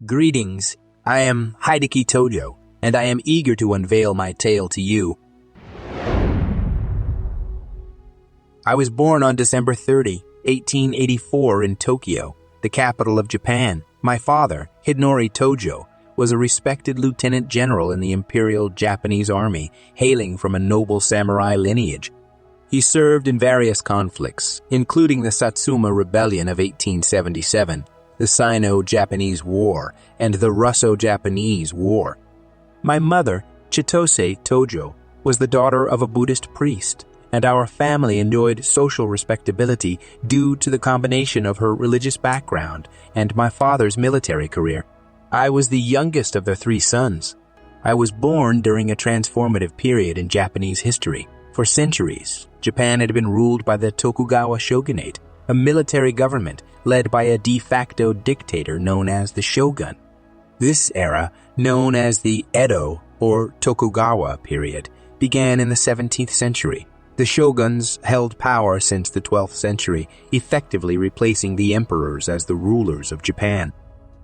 Greetings, I am Hideki Tojo, and I am eager to unveil my tale to you. I was born on December 30, 1884 in Tokyo, the capital of Japan. My father, Hideki Tojo, was a respected lieutenant general in the Imperial Japanese Army, hailing from a noble samurai lineage. He served in various conflicts, including the Satsuma Rebellion of 1877, the Sino-Japanese War, and the Russo-Japanese War. My mother, Chitose Tojo, was the daughter of a Buddhist priest, and our family enjoyed social respectability due to the combination of her religious background and my father's military career. I was the youngest of the three sons. I was born during a transformative period in Japanese history. For centuries, Japan had been ruled by the Tokugawa shogunate, a military government led by a de facto dictator known as the shogun. This era, known as the Edo or Tokugawa period, began in the 17th century. The shoguns held power since the 12th century, effectively replacing the emperors as the rulers of Japan.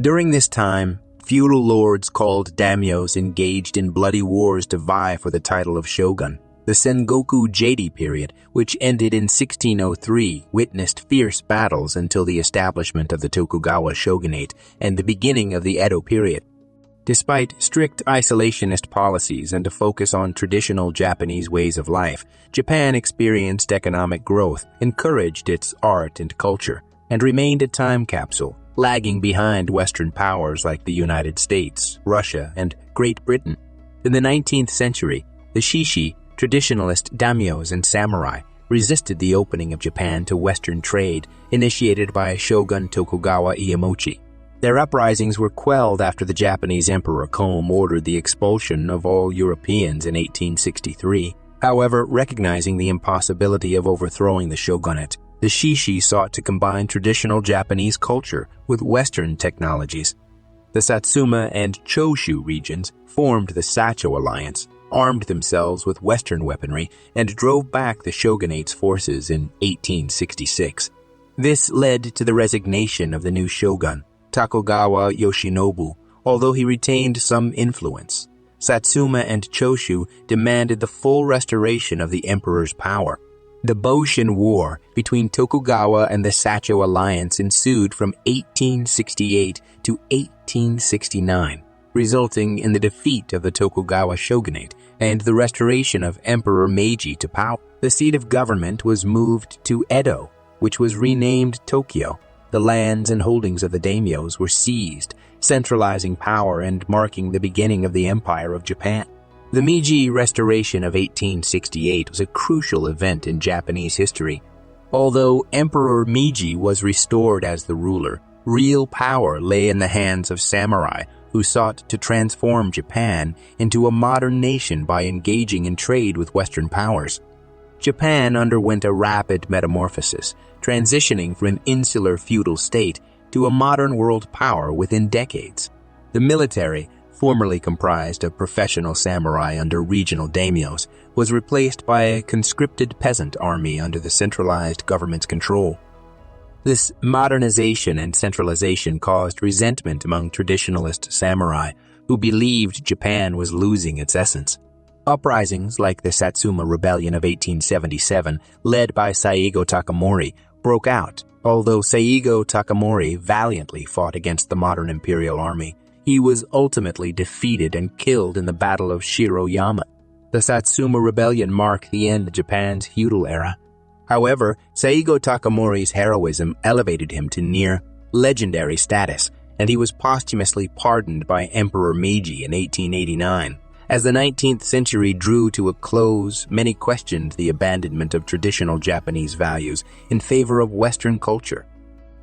During this time, feudal lords called daimyos engaged in bloody wars to vie for the title of shogun. The Sengoku Jeido period, which ended in 1603, witnessed fierce battles until the establishment of the Tokugawa shogunate and the beginning of the Edo period. Despite strict isolationist policies and a focus on traditional Japanese ways of life, Japan experienced economic growth, encouraged its art and culture, and remained a time capsule, lagging behind Western powers like the United States, Russia, and Great Britain. In the 19th century, the Shishi, traditionalist daimyos and samurai, resisted the opening of Japan to Western trade initiated by Shogun Tokugawa Ieyasu. Their uprisings were quelled after the Japanese Emperor Komu ordered the expulsion of all Europeans in 1863. However, recognizing the impossibility of overthrowing the shogunate, the Shishi sought to combine traditional Japanese culture with Western technologies. The Satsuma and Choshu regions formed the Sacho alliance, armed themselves with Western weaponry, and drove back the shogunate's forces in 1866. This led to the resignation of the new shogun, Tokugawa Yoshinobu, although he retained some influence. Satsuma and Choshu demanded the full restoration of the emperor's power. The Boshin War between Tokugawa and the Sacho alliance ensued from 1868 to 1869, resulting in the defeat of the Tokugawa shogunate and the restoration of Emperor Meiji to power. The seat of government was moved to Edo, which was renamed Tokyo. The lands and holdings of the daimyos were seized, centralizing power and marking the beginning of the Empire of Japan. The Meiji Restoration of 1868 was a crucial event in Japanese history. Although Emperor Meiji was restored as the ruler, real power lay in the hands of samurai who sought to transform Japan into a modern nation by engaging in trade with Western powers. Japan underwent a rapid metamorphosis, transitioning from an insular feudal state to a modern world power within decades. The military, formerly comprised of professional samurai under regional daimyos, was replaced by a conscripted peasant army under the centralized government's control. This modernization and centralization caused resentment among traditionalist samurai who believed Japan was losing its essence. Uprisings like the Satsuma Rebellion of 1877, led by Saigo Takamori, broke out. Although Saigo Takamori valiantly fought against the modern imperial army, he was ultimately defeated and killed in the Battle of Shiroyama. The Satsuma Rebellion marked the end of Japan's feudal era. However, Saigo Takamori's heroism elevated him to near legendary status, and he was posthumously pardoned by Emperor Meiji in 1889. As the 19th century drew to a close, many questioned the abandonment of traditional Japanese values in favor of Western culture.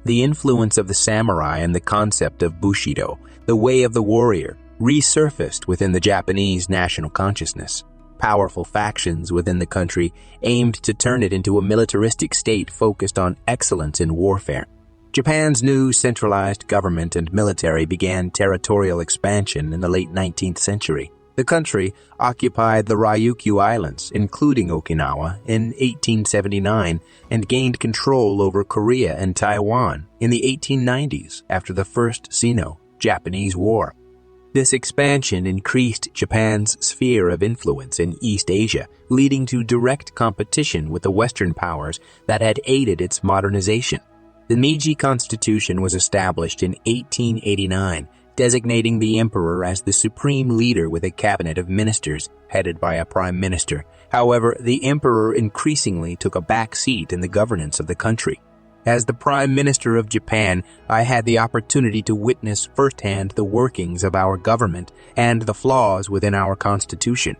The influence of the samurai and the concept of Bushido, the way of the warrior, resurfaced within the Japanese national consciousness. Powerful factions within the country aimed to turn it into a militaristic state focused on excellence in warfare. Japan's new centralized government and military began territorial expansion in the late 19th century. The country occupied the Ryukyu Islands, including Okinawa, in 1879 and gained control over Korea and Taiwan in the 1890s after the First Sino Russo-Japanese War. This expansion increased Japan's sphere of influence in East Asia, leading to direct competition with the Western powers that had aided its modernization. The Meiji Constitution was established in 1889, designating the emperor as the supreme leader with a cabinet of ministers headed by a prime minister. However, the emperor increasingly took a back seat in the governance of the country. As the Prime Minister of Japan, I had the opportunity to witness firsthand the workings of our government and the flaws within our constitution.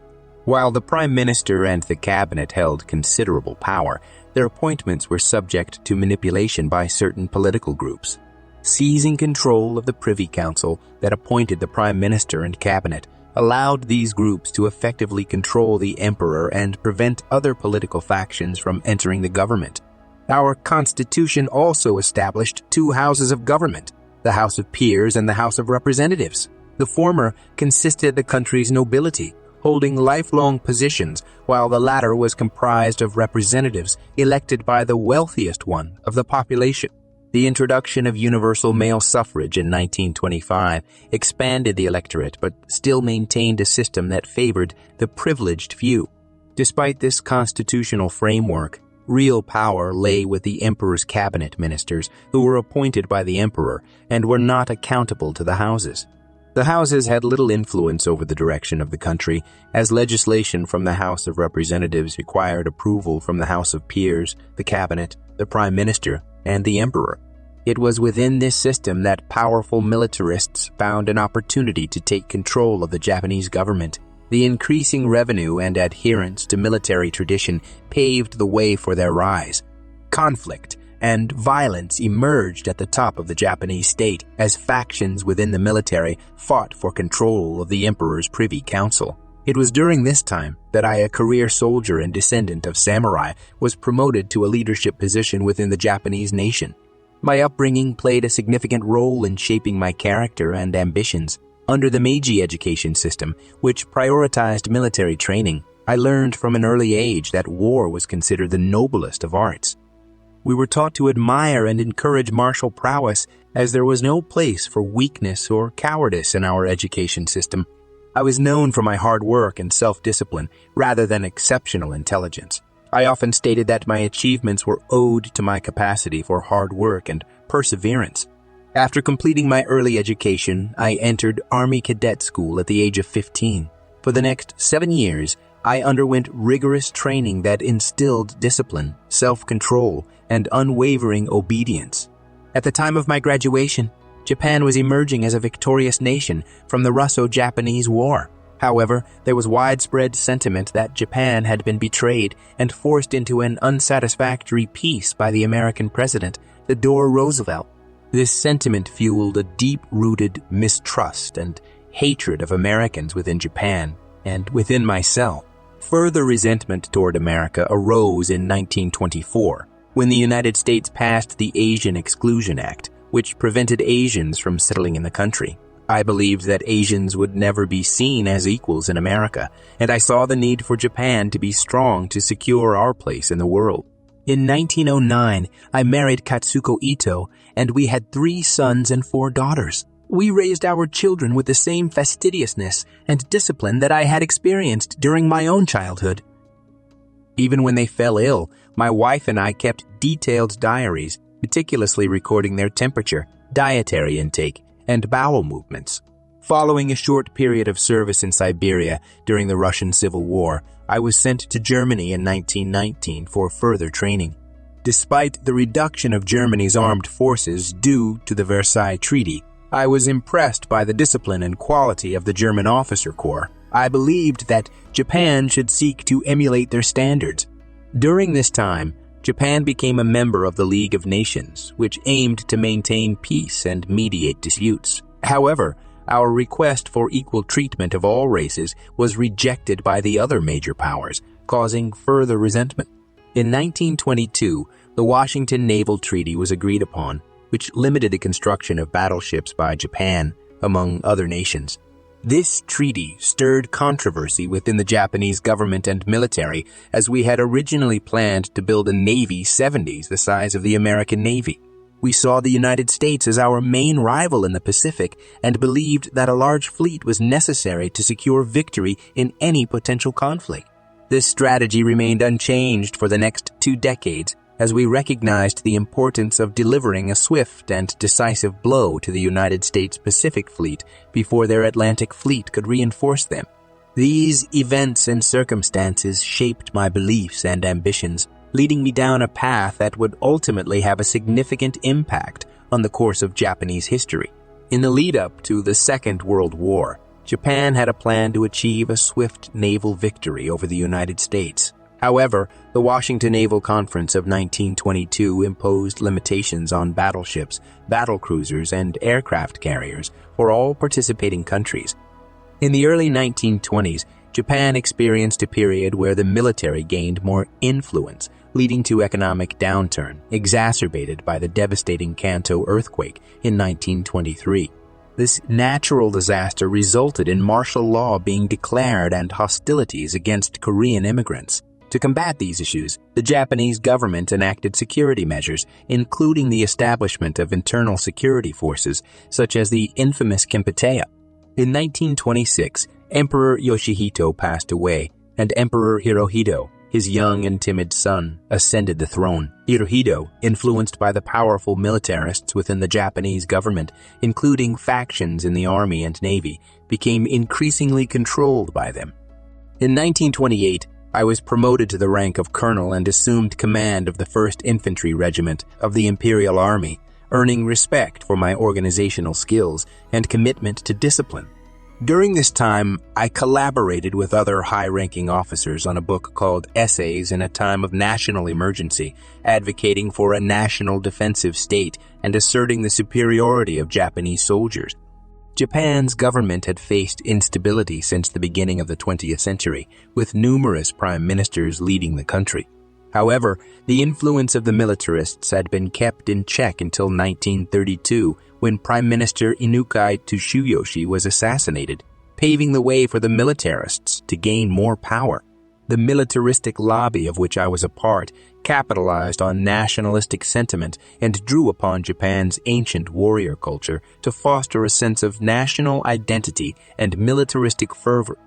While the Prime Minister and the cabinet held considerable power, their appointments were subject to manipulation by certain political groups. Seizing control of the Privy Council that appointed the Prime Minister and cabinet allowed these groups to effectively control the emperor and prevent other political factions from entering the government. Our Constitution also established two houses of government, the House of Peers and the House of Representatives. The former consisted of the country's nobility, holding lifelong positions, while the latter was comprised of representatives elected by the wealthiest one of the population. The introduction of universal male suffrage in 1925 expanded the electorate but still maintained a system that favored the privileged few. Despite this constitutional framework, real power lay with the emperor's cabinet ministers, who were appointed by the emperor and were not accountable to the houses. The houses had little influence over the direction of the country, as legislation from the House of Representatives required approval from the House of Peers, the cabinet, the prime minister, and the emperor. It was within this system that powerful militarists found an opportunity to take control of the Japanese government. The increasing revenue and adherence to military tradition paved the way for their rise. Conflict and violence emerged at the top of the Japanese state as factions within the military fought for control of the emperor's Privy Council. It was during this time that I, a career soldier and descendant of samurai, was promoted to a leadership position within the Japanese nation. My upbringing played a significant role in shaping my character and ambitions. Under the Meiji education system, which prioritized military training, I learned from an early age that war was considered the noblest of arts. We were taught to admire and encourage martial prowess, as there was no place for weakness or cowardice in our education system. I was known for my hard work and self-discipline rather than exceptional intelligence. I often stated that my achievements were owed to my capacity for hard work and perseverance. After completing my early education, I entered Army Cadet School at the age of 15. For the next 7 years, I underwent rigorous training that instilled discipline, self-control, and unwavering obedience. At the time of my graduation, Japan was emerging as a victorious nation from the Russo-Japanese War. However, there was widespread sentiment that Japan had been betrayed and forced into an unsatisfactory peace by the American president, Theodore Roosevelt. This sentiment fueled a deep-rooted mistrust and hatred of Americans within Japan and within myself. Further resentment toward America arose in 1924, when the United States passed the Asian Exclusion Act, which prevented Asians from settling in the country. I believed that Asians would never be seen as equals in America, and I saw the need for Japan to be strong to secure our place in the world. In 1909, I married Katsuko Ito, and we had 3 sons and 4 daughters. We raised our children with the same fastidiousness and discipline that I had experienced during my own childhood. Even when they fell ill, my wife and I kept detailed diaries, meticulously recording their temperature, dietary intake, and bowel movements. Following a short period of service in Siberia during the Russian Civil War, I was sent to Germany in 1919 for further training. Despite the reduction of Germany's armed forces due to the Versailles Treaty, I was impressed by the discipline and quality of the German officer corps. I believed that Japan should seek to emulate their standards. During this time, Japan became a member of the League of Nations, which aimed to maintain peace and mediate disputes. However, our request for equal treatment of all races was rejected by the other major powers, causing further resentment. In 1922, the Washington Naval Treaty was agreed upon, which limited the construction of battleships by Japan, among other nations. This treaty stirred controversy within the Japanese government and military, as we had originally planned to build a Navy 70s the size of the American Navy. We saw the United States as our main rival in the Pacific and believed that a large fleet was necessary to secure victory in any potential conflict. This strategy remained unchanged for the next 2 decades, as we recognized the importance of delivering a swift and decisive blow to the United States Pacific Fleet before their Atlantic Fleet could reinforce them. These events and circumstances shaped my beliefs and ambitions, leading me down a path that would ultimately have a significant impact on the course of Japanese history. In the lead-up to the Second World War, Japan had a plan to achieve a swift naval victory over the United States. However, the Washington Naval Conference of 1922 imposed limitations on battleships, battlecruisers, and aircraft carriers for all participating countries. In the early 1920s, Japan experienced a period where the military gained more influence, leading to economic downturn, exacerbated by the devastating Kanto earthquake in 1923. This natural disaster resulted in martial law being declared and hostilities against Korean immigrants. To combat these issues, the Japanese government enacted security measures, including the establishment of internal security forces, such as the infamous Kempeitai. In 1926, Emperor Yoshihito passed away, and Emperor Hirohito, his young and timid son, ascended the throne. Hirohito, influenced by the powerful militarists within the Japanese government, including factions in the army and navy, became increasingly controlled by them. In 1928, I was promoted to the rank of colonel and assumed command of the 1st Infantry Regiment of the Imperial Army, earning respect for my organizational skills and commitment to discipline. During this time, I collaborated with other high-ranking officers on a book called Essays in a Time of National Emergency, advocating for a national defensive state and asserting the superiority of Japanese soldiers. Japan's government had faced instability since the beginning of the 20th century, with numerous prime ministers leading the country. However, the influence of the militarists had been kept in check until 1932, when Prime Minister Inukai Tsuyoshi was assassinated, paving the way for the militarists to gain more power. The militaristic lobby of which I was a part capitalized on nationalistic sentiment and drew upon Japan's ancient warrior culture to foster a sense of national identity and militaristic fervor.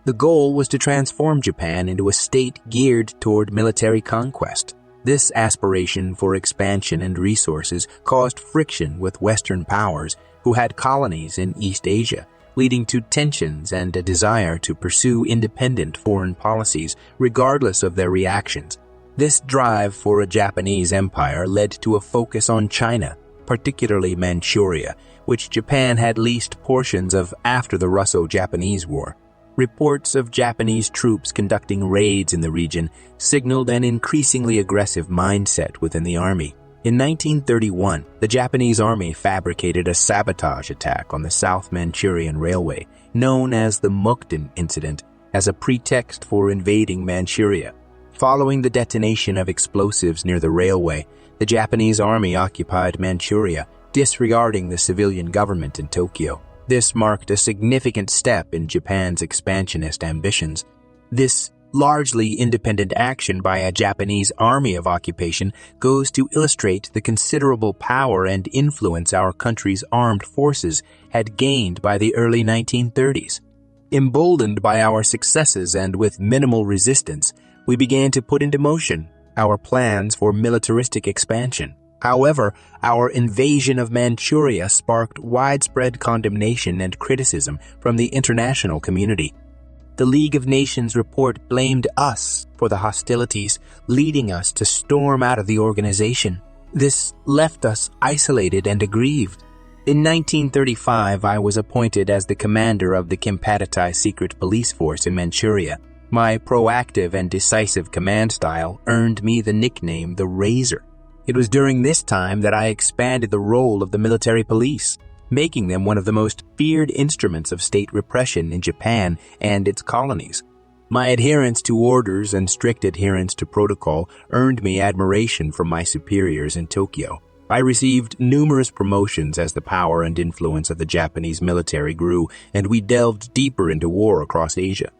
The goal was to transform Japan into a state geared toward military conquest. This aspiration for expansion and resources caused friction with Western powers who had colonies in East Asia, leading to tensions and a desire to pursue independent foreign policies regardless of their reactions. This drive for a Japanese empire led to a focus on China, particularly Manchuria, which Japan had leased portions of after the Russo-Japanese War. Reports of Japanese troops conducting raids in the region signaled an increasingly aggressive mindset within the army. In 1931, the Japanese army fabricated a sabotage attack on the South Manchurian Railway, known as the Mukden Incident, as a pretext for invading Manchuria. Following the detonation of explosives near the railway, the Japanese army occupied Manchuria, disregarding the civilian government in Tokyo. This marked a significant step in Japan's expansionist ambitions. This largely independent action by a Japanese army of occupation goes to illustrate the considerable power and influence our country's armed forces had gained by the early 1930s. Emboldened by our successes and with minimal resistance, we began to put into motion our plans for militaristic expansion. However, our invasion of Manchuria sparked widespread condemnation and criticism from the international community. The League of Nations report blamed us for the hostilities, leading us to storm out of the organization. This left us isolated and aggrieved. In 1935, I was appointed as the commander of the Kempeitai secret police force in Manchuria. My proactive and decisive command style earned me the nickname the Razor. It was during this time that I expanded the role of the military police, making them one of the most feared instruments of state repression in Japan and its colonies. My adherence to orders and strict adherence to protocol earned me admiration from my superiors in Tokyo. I received numerous promotions as the power and influence of the Japanese military grew, and we delved deeper into war across Asia.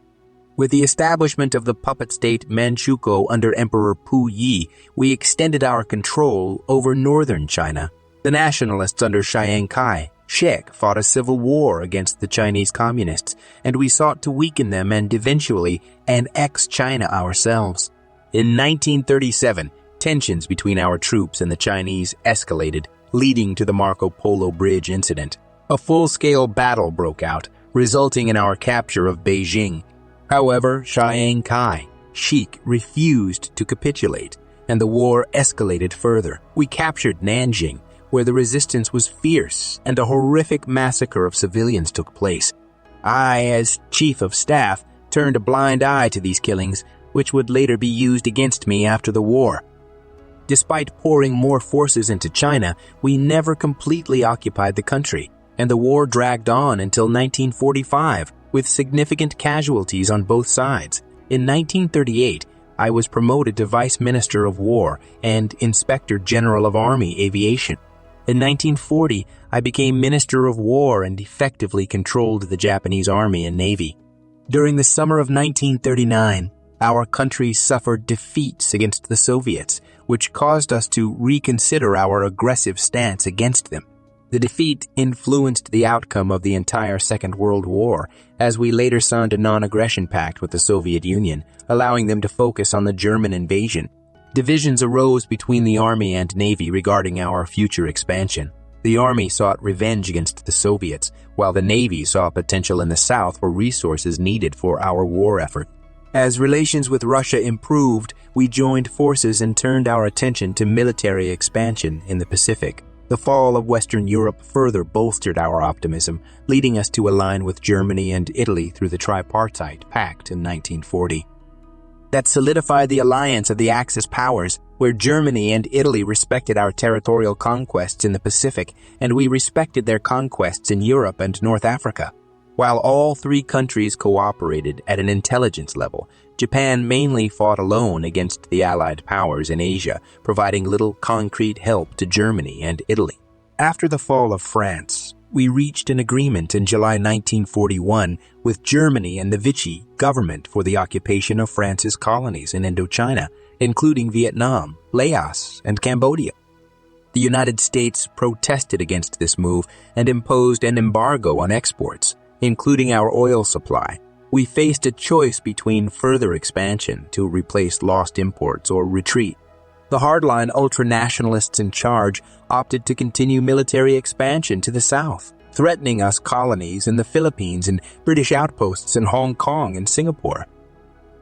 With the establishment of the puppet state Manchukuo under Emperor Pu Yi, we extended our control over northern China. The nationalists under Chiang Kai-shek fought a civil war against the Chinese communists, and we sought to weaken them and eventually annex China ourselves. In 1937, tensions between our troops and the Chinese escalated, leading to the Marco Polo Bridge incident. A full-scale battle broke out, resulting in our capture of Beijing. However, Chiang Kai-shek refused to capitulate, and the war escalated further. We captured Nanjing, where the resistance was fierce and a horrific massacre of civilians took place. I, as chief of staff, turned a blind eye to these killings, which would later be used against me after the war. Despite pouring more forces into China, we never completely occupied the country, and the war dragged on until 1945, with significant casualties on both sides. In 1938, I was promoted to Vice Minister of War and Inspector General of Army Aviation. In 1940, I became Minister of War and effectively controlled the Japanese Army and Navy. During the summer of 1939, our country suffered defeats against the Soviets, which caused us to reconsider our aggressive stance against them. The defeat influenced the outcome of the entire Second World War, as we later signed a non-aggression pact with the Soviet Union, allowing them to focus on the German invasion. Divisions arose between the Army and Navy regarding our future expansion. The Army sought revenge against the Soviets, while the Navy saw potential in the South for resources needed for our war effort. As relations with Russia improved, we joined forces and turned our attention to military expansion in the Pacific. The fall of Western Europe further bolstered our optimism, leading us to align with Germany and Italy through the Tripartite Pact in 1940. That solidified the alliance of the Axis powers, where Germany and Italy respected our territorial conquests in the Pacific, and we respected their conquests in Europe and North Africa. While all three countries cooperated at an intelligence level, Japan mainly fought alone against the Allied powers in Asia, providing little concrete help to Germany and Italy. After the fall of France, we reached an agreement in July 1941 with Germany and the Vichy government for the occupation of France's colonies in Indochina, including Vietnam, Laos, and Cambodia. The United States protested against this move and imposed an embargo on exports, including our oil supply. We faced a choice between further expansion to replace lost imports or retreat. The hardline ultranationalists in charge opted to continue military expansion to the south, threatening us colonies in the Philippines and British outposts in Hong Kong and Singapore.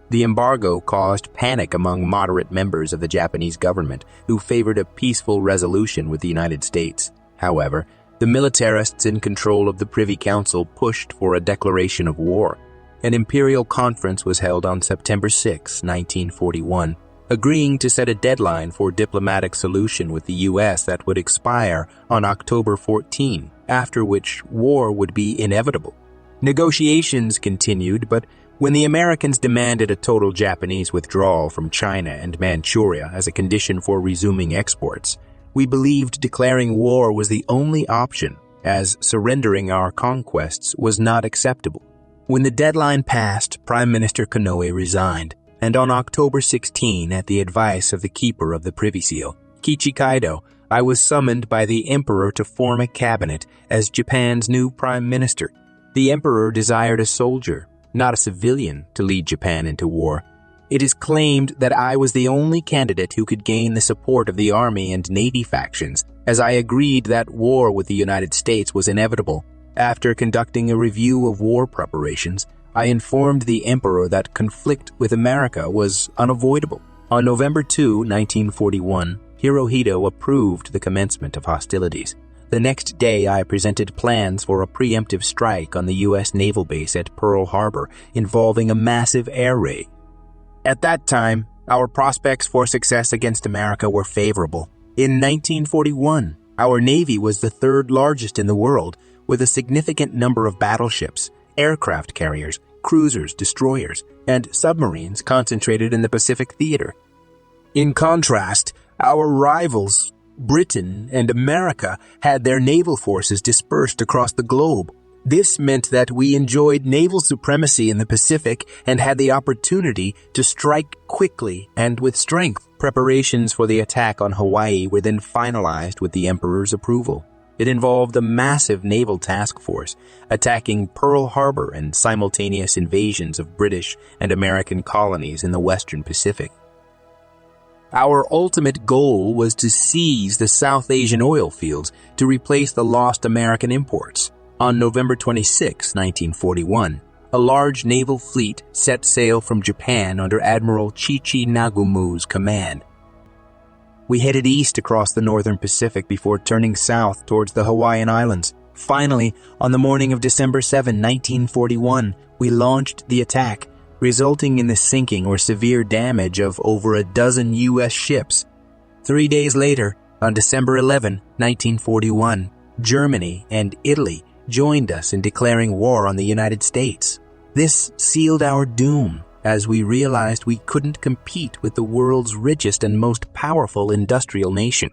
The embargo caused panic among moderate members of the Japanese government who favored a peaceful resolution with the United States. However, the militarists in control of the Privy Council pushed for a declaration of war. An imperial conference was held on September 6, 1941, agreeing to set a deadline for diplomatic solution with the U.S. that would expire on October 14, after which war would be inevitable. Negotiations continued, but when the Americans demanded a total Japanese withdrawal from China and Manchuria as a condition for resuming exports, we believed declaring war was the only option, as surrendering our conquests was not acceptable. When the deadline passed, Prime Minister Konoe resigned, and on October 16, at the advice of the keeper of the Privy Seal, Kichikaido, I was summoned by the Emperor to form a cabinet as Japan's new Prime Minister. The Emperor desired a soldier, not a civilian, to lead Japan into war. It is claimed that I was the only candidate who could gain the support of the Army and Navy factions, as I agreed that war with the United States was inevitable. After conducting a review of war preparations, I informed the Emperor that conflict with America was unavoidable. On November 2, 1941, Hirohito approved the commencement of hostilities. The next day, I presented plans for a preemptive strike on the U.S. naval base at Pearl Harbor involving a massive air raid. At that time, our prospects for success against America were favorable. In 1941, our Navy was the third largest in the world, with a significant number of battleships, aircraft carriers, cruisers, destroyers, and submarines concentrated in the Pacific theater. In contrast, our rivals, Britain and America, had their naval forces dispersed across the globe. This meant that we enjoyed naval supremacy in the Pacific and had the opportunity to strike quickly and with strength. Preparations for the attack on Hawaii were then finalized with the Emperor's approval. It involved a massive naval task force attacking Pearl Harbor and simultaneous invasions of British and American colonies in the Western Pacific. Our ultimate goal was to seize the South Asian oil fields to replace the lost American imports. On November 26, 1941, a large naval fleet set sail from Japan under Admiral Chichi Nagumu's command. We headed east across the northern Pacific before turning south towards the Hawaiian Islands. Finally, on the morning of December 7, 1941, we launched the attack, resulting in the sinking or severe damage of over a dozen U.S. ships. 3 days later, on December 11, 1941, Germany and Italy joined us in declaring war on the United States. This sealed our doom, as we realized we couldn't compete with the world's richest and most powerful industrial nation.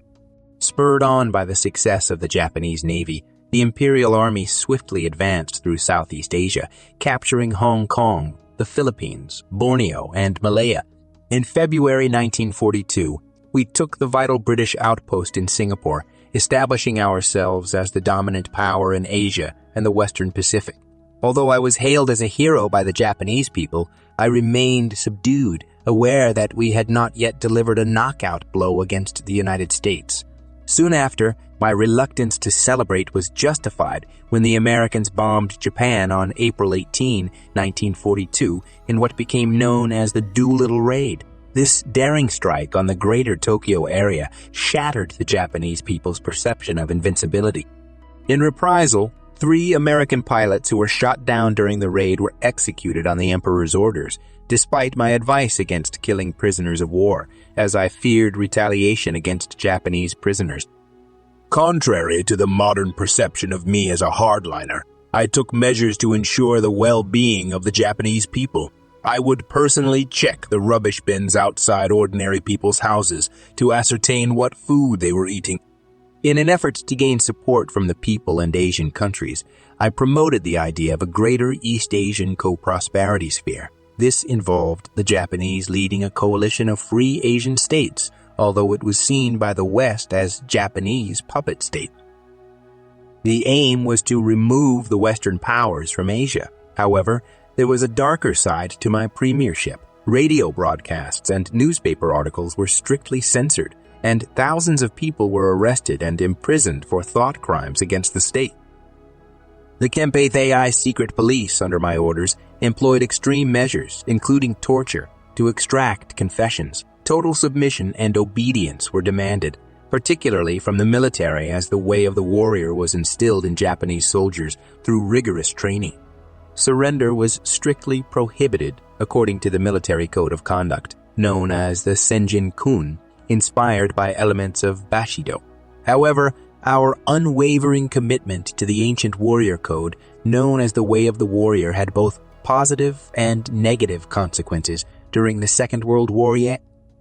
Spurred on by the success of the Japanese Navy, the Imperial Army swiftly advanced through Southeast Asia, capturing Hong Kong, the Philippines, Borneo, and Malaya. In February 1942, we took the vital British outpost in Singapore, establishing ourselves as the dominant power in Asia and the Western Pacific. Although I was hailed as a hero by the Japanese people, I remained subdued, aware that we had not yet delivered a knockout blow against the United States. Soon after, my reluctance to celebrate was justified when the Americans bombed Japan on April 18, 1942, in what became known as the Doolittle Raid. This daring strike on the greater Tokyo area shattered the Japanese people's perception of invincibility. In reprisal, 3 American pilots who were shot down during the raid were executed on the Emperor's orders, despite my advice against killing prisoners of war, as I feared retaliation against Japanese prisoners. Contrary to the modern perception of me as a hardliner, I took measures to ensure the well-being of the Japanese people. I would personally check the rubbish bins outside ordinary people's houses to ascertain what food they were eating. In an effort to gain support from the people and Asian countries, I promoted the idea of a greater East Asian co-prosperity sphere. This involved the Japanese leading a coalition of free Asian states, although it was seen by the West as Japanese puppet states. The aim was to remove the Western powers from Asia. However, there was a darker side to my premiership. Radio broadcasts and newspaper articles were strictly censored, and thousands of people were arrested and imprisoned for thought crimes against the state. The Kempeitai secret police, under my orders, employed extreme measures, including torture, to extract confessions. Total submission and obedience were demanded, particularly from the military, as the way of the warrior was instilled in Japanese soldiers through rigorous training. Surrender was strictly prohibited according to the military code of conduct, known as the Senjin-kun, inspired by elements of Bashido. However, our unwavering commitment to the ancient warrior code, known as the Way of the Warrior, had both positive and negative consequences during the Second World War.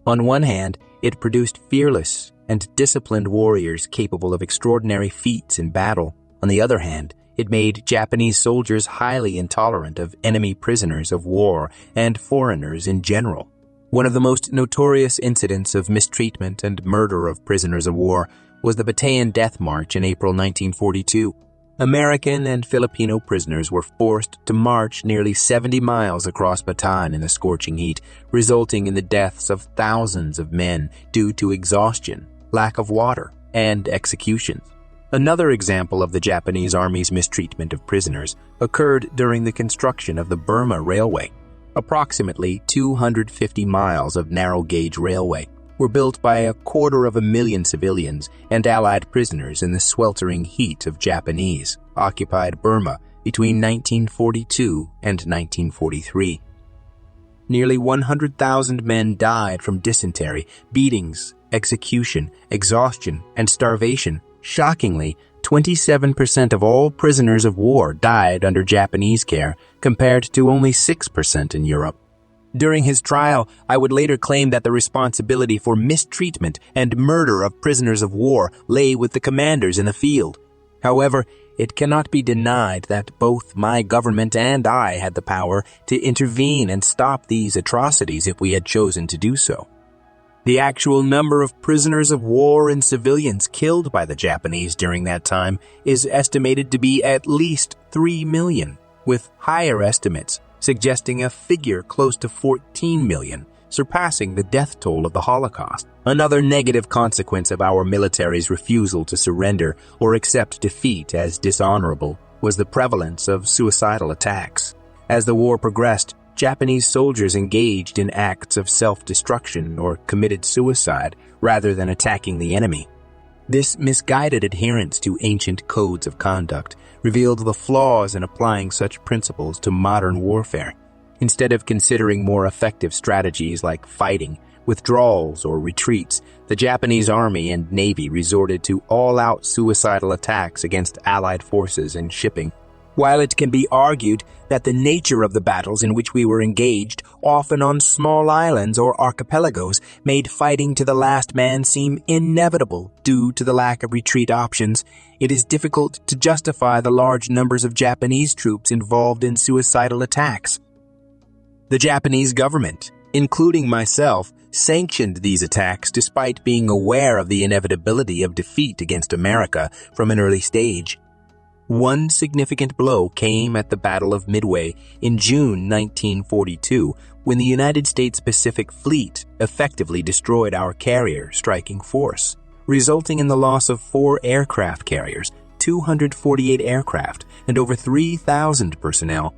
On one hand, it produced fearless and disciplined warriors capable of extraordinary feats in battle. On the other hand, it made Japanese soldiers highly intolerant of enemy prisoners of war and foreigners in general. One of the most notorious incidents of mistreatment and murder of prisoners of war was the Batayan Death March in April 1942. American and Filipino prisoners were forced to march nearly 70 miles across Bataan in the scorching heat, resulting in the deaths of thousands of men due to exhaustion, lack of water, and executions. Another example of the Japanese Army's mistreatment of prisoners occurred during the construction of the Burma Railway. Approximately 250 miles of narrow-gauge railway were built by 250,000 civilians and Allied prisoners in the sweltering heat of Japanese-occupied Burma between 1942 and 1943. Nearly 100,000 men died from dysentery, beatings, execution, exhaustion, and starvation. Shockingly, 27% of all prisoners of war died under Japanese care, compared to only 6% in Europe. During his trial, I would later claim that the responsibility for mistreatment and murder of prisoners of war lay with the commanders in the field. However, it cannot be denied that both my government and I had the power to intervene and stop these atrocities if we had chosen to do so. The actual number of prisoners of war and civilians killed by the Japanese during that time is estimated to be at least 3 million, with higher estimates suggesting a figure close to 14 million, surpassing the death toll of the Holocaust. Another negative consequence of our military's refusal to surrender or accept defeat as dishonorable was the prevalence of suicidal attacks. As the war progressed, Japanese soldiers engaged in acts of self-destruction or committed suicide rather than attacking the enemy. This misguided adherence to ancient codes of conduct revealed the flaws in applying such principles to modern warfare. Instead of considering more effective strategies like fighting, withdrawals, or retreats, the Japanese Army and Navy resorted to all-out suicidal attacks against Allied forces and shipping. While it can be argued that the nature of the battles in which we were engaged, often on small islands or archipelagos, made fighting to the last man seem inevitable due to the lack of retreat options, it is difficult to justify the large numbers of Japanese troops involved in suicidal attacks. The Japanese government, including myself, sanctioned these attacks despite being aware of the inevitability of defeat against America from an early stage. One significant blow came at the Battle of Midway in June 1942, when the United States Pacific Fleet effectively destroyed our carrier striking force, resulting in the loss of 4 aircraft carriers, 248 aircraft, and over 3,000 personnel.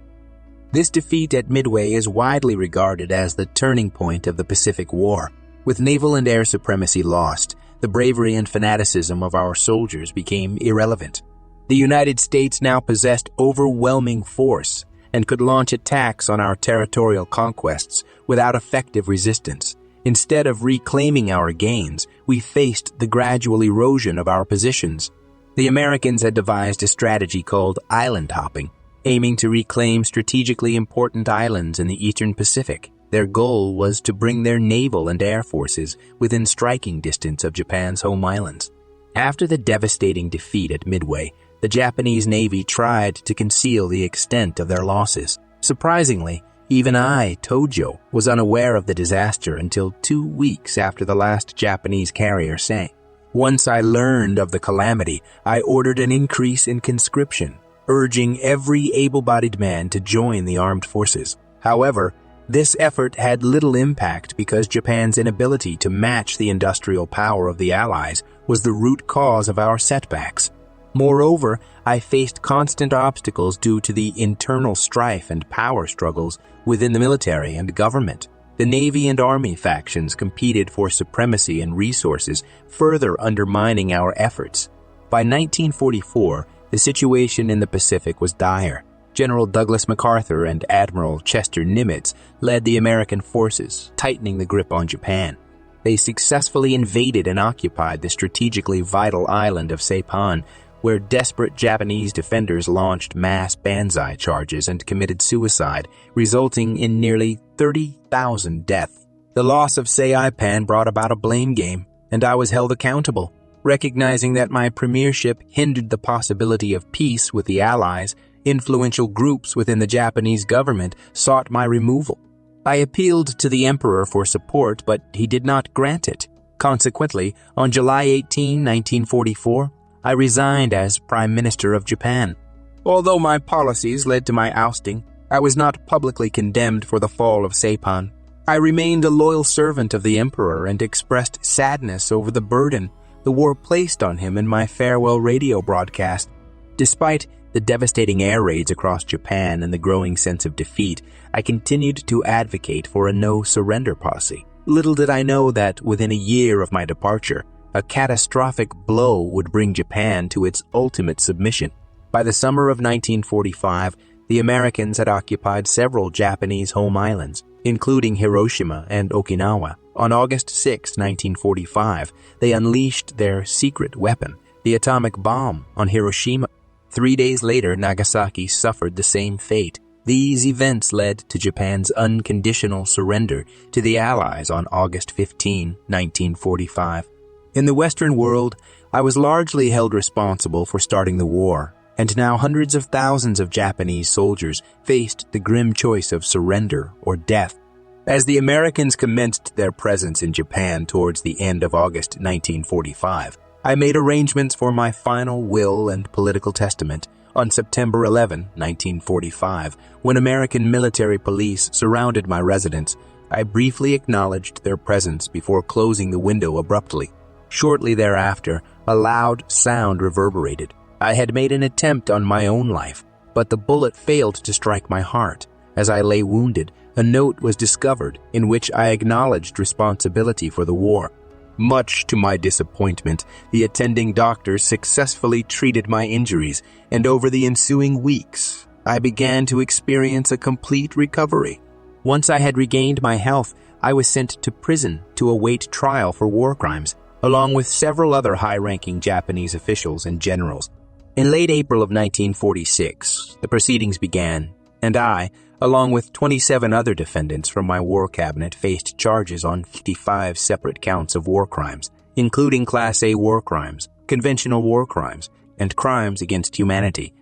This defeat at Midway is widely regarded as the turning point of the Pacific War. With naval and air supremacy lost, the bravery and fanaticism of our soldiers became irrelevant. The United States now possessed overwhelming force and could launch attacks on our territorial conquests without effective resistance. Instead of reclaiming our gains, we faced the gradual erosion of our positions. The Americans had devised a strategy called island hopping, aiming to reclaim strategically important islands in the eastern Pacific. Their goal was to bring their naval and air forces within striking distance of Japan's home islands. After the devastating defeat at Midway, the Japanese Navy tried to conceal the extent of their losses. Surprisingly, even I, Tojo, was unaware of the disaster until 2 weeks after the last Japanese carrier sank. Once I learned of the calamity, I ordered an increase in conscription, urging every able-bodied man to join the armed forces. However, this effort had little impact because Japan's inability to match the industrial power of the Allies was the root cause of our setbacks. Moreover, I faced constant obstacles due to the internal strife and power struggles within the military and government. The Navy and Army factions competed for supremacy and resources, further undermining our efforts. By 1944, the situation in the Pacific was dire. General Douglas MacArthur and Admiral Chester Nimitz led the American forces, tightening the grip on Japan. They successfully invaded and occupied the strategically vital island of Saipan, where desperate Japanese defenders launched mass banzai charges and committed suicide, resulting in nearly 30,000 deaths. The loss of Saipan brought about a blame game, and I was held accountable. Recognizing that my premiership hindered the possibility of peace with the Allies, influential groups within the Japanese government sought my removal. I appealed to the Emperor for support, but he did not grant it. Consequently, on July 18, 1944, I resigned as Prime Minister of Japan. Although my policies led to my ousting, I was not publicly condemned for the fall of Saipan. I remained a loyal servant of the Emperor and expressed sadness over the burden the war placed on him in my farewell radio broadcast. Despite the devastating air raids across Japan and the growing sense of defeat, I continued to advocate for a no-surrender policy. Little did I know that within a year of my departure, a catastrophic blow would bring Japan to its ultimate submission. By the summer of 1945, the Americans had occupied several Japanese home islands, including Hiroshima and Okinawa. On August 6, 1945, they unleashed their secret weapon, the atomic bomb, on Hiroshima. 3 days later, Nagasaki suffered the same fate. These events led to Japan's unconditional surrender to the Allies on August 15, 1945. In the Western world, I was largely held responsible for starting the war. and now hundreds of thousands of Japanese soldiers faced the grim choice of surrender or death. As the Americans commenced their presence in Japan towards the end of August 1945, I made arrangements for my final will and political testament on September 11, 1945, when American military police surrounded my residence. I briefly acknowledged their presence before closing the window abruptly. Shortly thereafter, a loud sound reverberated. I had made an attempt on my own life, but the bullet failed to strike my heart. As I lay wounded, a note was discovered in which I acknowledged responsibility for the war. Much to my disappointment, the attending doctor successfully treated my injuries, and over the ensuing weeks, I began to experience a complete recovery. Once I had regained my health, I was sent to prison to await trial for war crimes, along with several other high-ranking Japanese officials and generals. In late April of 1946, the proceedings began, and I, along with 27 other defendants from my war cabinet, faced charges on 55 separate counts of war crimes, including Class A war crimes, conventional war crimes, and crimes against humanity.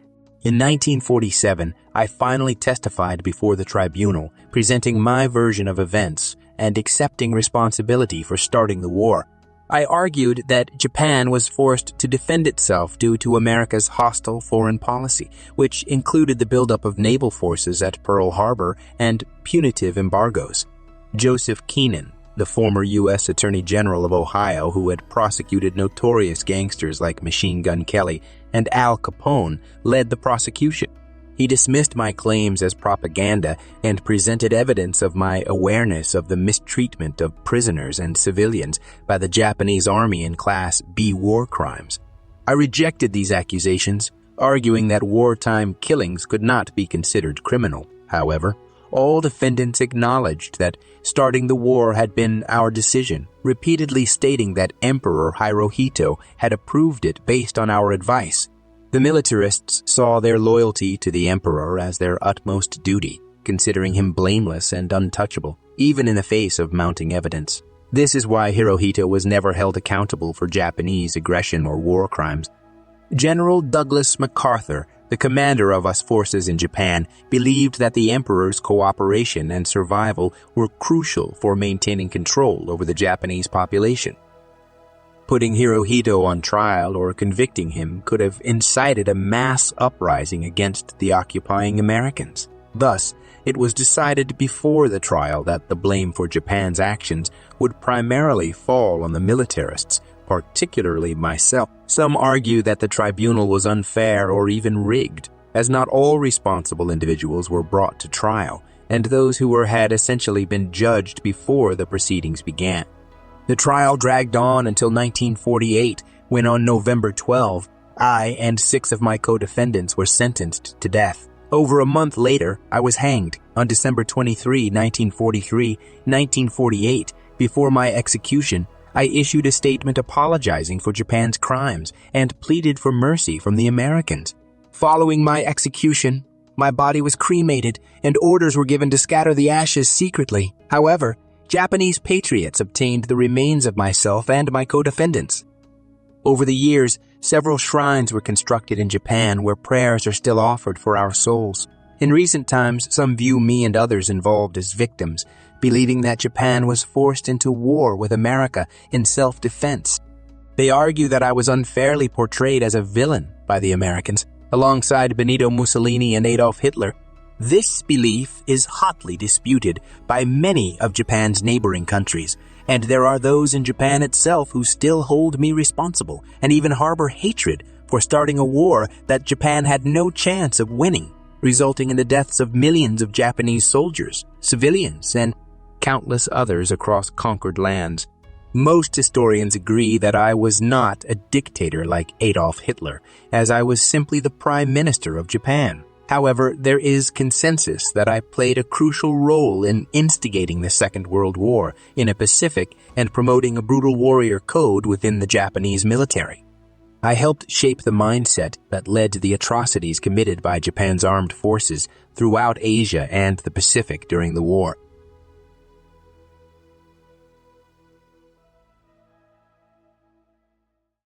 In 1947, I finally testified before the tribunal, presenting my version of events and accepting responsibility for starting the war. I argued that Japan was forced to defend itself due to America's hostile foreign policy, which included the buildup of naval forces at Pearl Harbor and punitive embargoes. Joseph Keenan, the former U.S. Attorney General of Ohio who had prosecuted notorious gangsters like Machine Gun Kelly, and Al Capone, led the prosecution. He dismissed my claims as propaganda and presented evidence of my awareness of the mistreatment of prisoners and civilians by the Japanese Army in Class B war crimes. I rejected these accusations, arguing that wartime killings could not be considered criminal. However, all defendants acknowledged that starting the war had been our decision, repeatedly stating that Emperor Hirohito had approved it based on our advice. The militarists saw their loyalty to the emperor as their utmost duty, considering him blameless and untouchable, even in the face of mounting evidence. This is why Hirohito was never held accountable for Japanese aggression or war crimes. General Douglas MacArthur, the commander of US forces in Japan, believed that the emperor's cooperation and survival were crucial for maintaining control over the Japanese population. Putting Hirohito on trial or convicting him could have incited a mass uprising against the occupying Americans. Thus, it was decided before the trial that the blame for Japan's actions would primarily fall on the militarists, particularly myself. Some argue that the tribunal was unfair or even rigged, as not all responsible individuals were brought to trial, and those who had essentially been judged before the proceedings began. The trial dragged on until 1948, when on November 12, I and 6 of my co-defendants were sentenced to death. Over a month later, I was hanged on December 23, 1948. Before my execution, I issued a statement apologizing for Japan's crimes and pleaded for mercy from the Americans. Following my execution, my body was cremated and orders were given to scatter the ashes secretly. However, Japanese patriots obtained the remains of myself and my co-defendants. Over the years, several shrines were constructed in Japan where prayers are still offered for our souls. In recent times, some view me and others involved as victims, believing that Japan was forced into war with America in self-defense. They argue that I was unfairly portrayed as a villain by the Americans, alongside Benito Mussolini and Adolf Hitler. This belief is hotly disputed by many of Japan's neighboring countries, and there are those in Japan itself who still hold me responsible and even harbor hatred for starting a war that Japan had no chance of winning, resulting in the deaths of millions of Japanese soldiers, civilians, and countless others across conquered lands. Most historians agree that I was not a dictator like Adolf Hitler, as I was simply the Prime Minister of Japan. However, there is consensus that I played a crucial role in instigating the Second World War in a Pacific and promoting a brutal warrior code within the Japanese military. I helped shape the mindset that led to the atrocities committed by Japan's armed forces throughout Asia and the Pacific during the war.